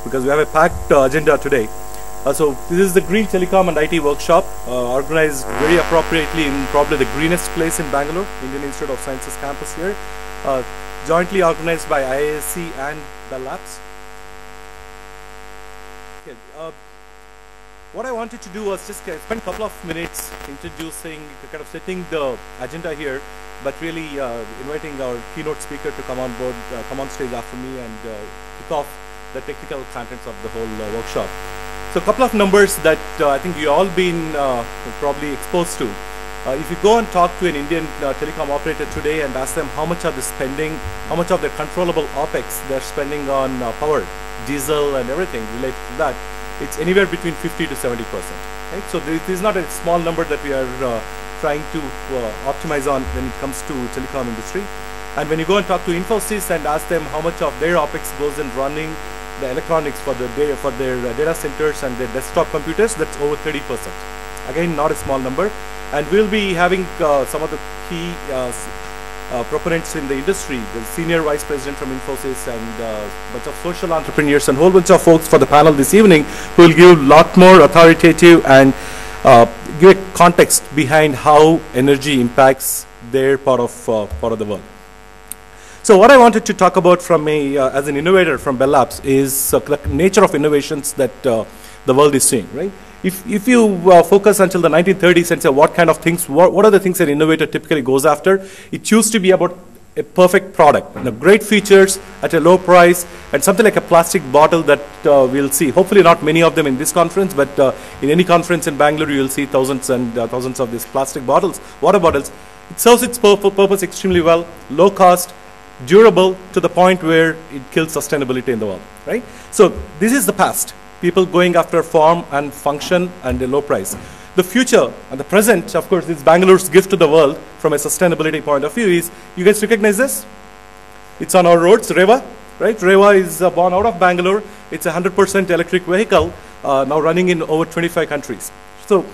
because we have a packed agenda today. So this is the Green Telecom and IT workshop, organized very appropriately in probably the greenest place in Bangalore, Indian Institute of Sciences campus here, jointly organized by IISc and Bell Labs. Okay, what I wanted to do was just spend a couple of minutes introducing, kind of setting the agenda here, but really inviting our keynote speaker to come on board, come on stage after me and kick off the technical contents of the whole workshop. So a couple of numbers that I think you all been probably exposed to. If you go and talk to an Indian telecom operator today and ask them how much are they spending, how much of their controllable OPEX they're spending on power, diesel and everything related to that, it's anywhere between 50 to 70%. Right? So this is not a small number that we are trying to optimize on when it comes to telecom industry. And when you go and talk to Infosys and ask them how much of their OPEX goes in running the electronics for their data centers and their desktop computers, that's over 30%. Again, not a small number. And we'll be having some of the key proponents in the industry, the senior vice president from Infosys and a bunch of social entrepreneurs and a whole bunch of folks for the panel this evening who will give a lot more authoritative and give a context behind how energy impacts their part of the world. So what I wanted to talk about from as an innovator from Bell Labs is the nature of innovations that the world is seeing, right? If you focus until the 1930s and say what kind of things, what are the things an innovator typically goes after, it used to be about a perfect product, great features at a low price, and something like a plastic bottle that we'll see. Hopefully not many of them in this conference, but in any conference in Bangalore, you will see thousands and thousands of these plastic bottles, water bottles. It serves its purpose extremely well, low cost, durable to the point where it kills sustainability in the world, right? So this is the past. People going after form and function and a low price. The future and the present, of course, is Bangalore's gift to the world from a sustainability point of view is, you guys recognize this? It's on our roads, Reva, right? Reva is born out of Bangalore. It's a 100% electric vehicle now running in over 25 countries. So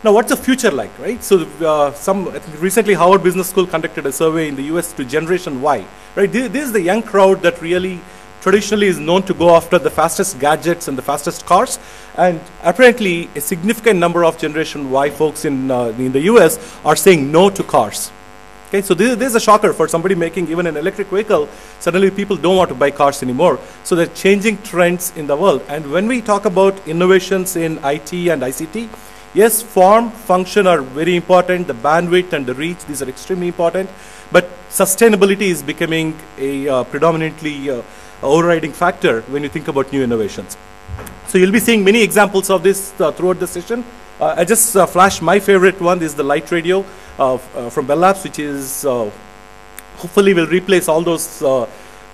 now, what's the future like, right? So, I think recently Harvard Business School conducted a survey in the US to Generation Y, right? This is the young crowd that really traditionally is known to go after the fastest gadgets and the fastest cars. And apparently, a significant number of Generation Y folks in the US are saying no to cars. Okay, so this is a shocker for somebody making even an electric vehicle. Suddenly, people don't want to buy cars anymore. So they're changing trends in the world. And when we talk about innovations in IT and ICT, yes, form, function are very important. The bandwidth and the reach, these are extremely important. But sustainability is becoming a predominantly overriding factor when you think about new innovations. So you'll be seeing many examples of this throughout the session. I just flashed my favorite one. This is the light radio from Bell Labs, which is hopefully will replace all those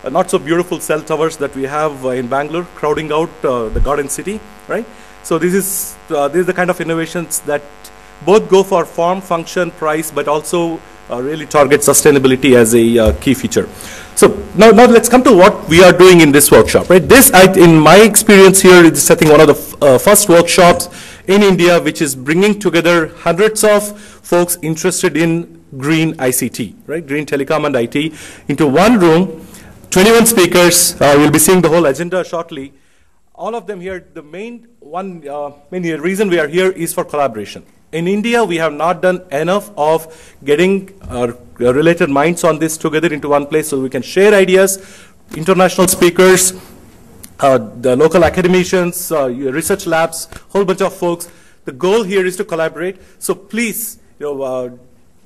not so beautiful cell towers that we have in Bangalore, crowding out the garden city, right? So this is the kind of innovations that both go for form, function, price, but also really target sustainability as a key feature. So now let's come to what we are doing in this workshop, right? This, in my experience here, is I think one of the first workshops in India which is bringing together hundreds of folks interested in green ICT, right? Green telecom and IT into one room, 21 speakers. We'll be seeing the whole agenda shortly. All of them here, the main reason we are here is for collaboration. In India, we have not done enough of getting related minds on this together into one place so we can share ideas, international speakers, the local academicians, research labs, whole bunch of folks. The goal here is to collaborate. So please,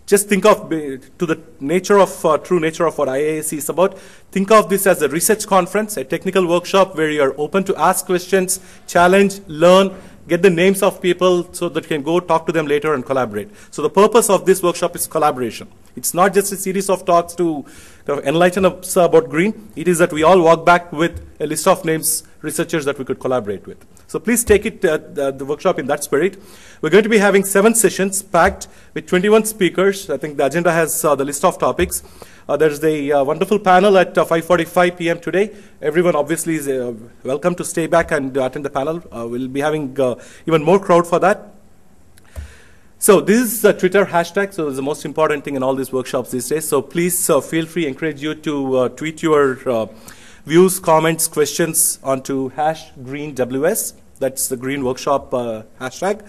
just think of to the nature of true nature of what IISc is about. Think of this as a research conference, a technical workshop where you are open to ask questions, challenge, learn, get the names of people so that you can go talk to them later and collaborate. So the purpose of this workshop is collaboration. It's not just a series of talks to enlighten us about green. It is that we all walk back with a list of names, researchers that we could collaborate with. So please take it the workshop in that spirit. We're going to be having 7 sessions packed with 21 speakers. I think the agenda has the list of topics. There's the wonderful panel at 5:45 p.m. today. Everyone obviously is welcome to stay back and attend the panel. We'll be having even more crowd for that. So this is a Twitter hashtag, so it's the most important thing in all these workshops these days. So please feel free, encourage you to tweet your views, comments, questions onto #GreenWS. That's the Green Workshop hashtag.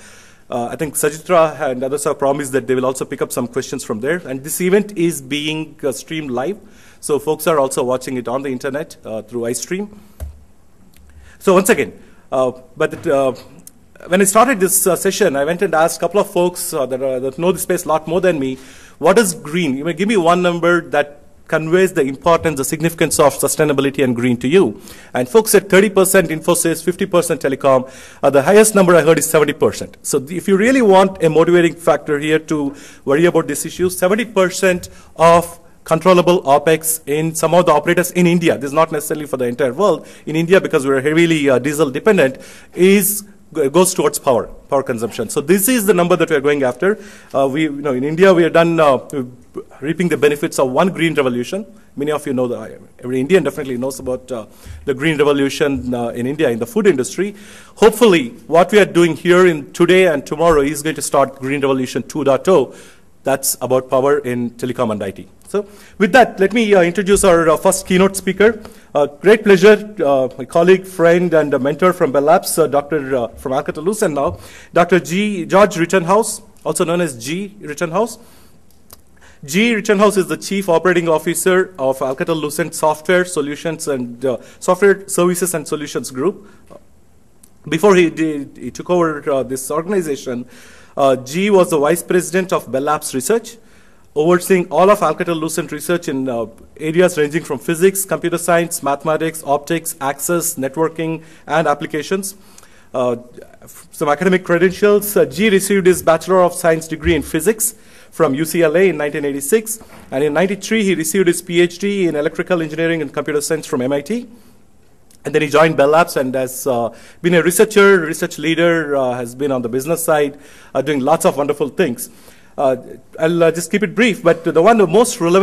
I think Sajitra and others have promised that they will also pick up some questions from there. And this event is being streamed live, so folks are also watching it on the internet through iStream. So once again, when I started this session, I went and asked a couple of folks that know the space a lot more than me, what is green? You may give me one number that conveys the importance, the significance of sustainability and green to you. And folks said 30% Infosys, 50% Telecom. The highest number I heard is 70%. So if you really want a motivating factor here to worry about this issue, 70% of controllable OPEX in some of the operators in India, this is not necessarily for the entire world, in India because we're heavily diesel dependent, goes towards power consumption. So this is the number that we're going after. In India, we are done reaping the benefits of one green revolution. Many of you know that every Indian definitely knows about the green revolution in India in the food industry. Hopefully, what we are doing here in today and tomorrow is going to start Green Revolution 2.0. That's about power in telecom and IT. So with that, let me introduce our first keynote speaker. Great pleasure, my colleague, friend, and mentor from Bell Labs, Dr. from Alcatel-Lucent now, Dr. George Rittenhouse, also known as G. Rittenhouse. G. Rittenhouse is the Chief Operating Officer of Alcatel-Lucent Software Solutions and Software Services and Solutions Group. Before he took over this organization, G was the Vice President of Bell Labs Research, overseeing all of Alcatel-Lucent research in areas ranging from physics, computer science, mathematics, optics, access, networking, and applications. Some academic credentials. G received his Bachelor of Science degree in physics from UCLA in 1986, and in 1993 he received his PhD in electrical engineering and computer science from MIT. And then he joined Bell Labs and has been a researcher, research leader, has been on the business side, doing lots of wonderful things. I'll just keep it brief, but the most relevant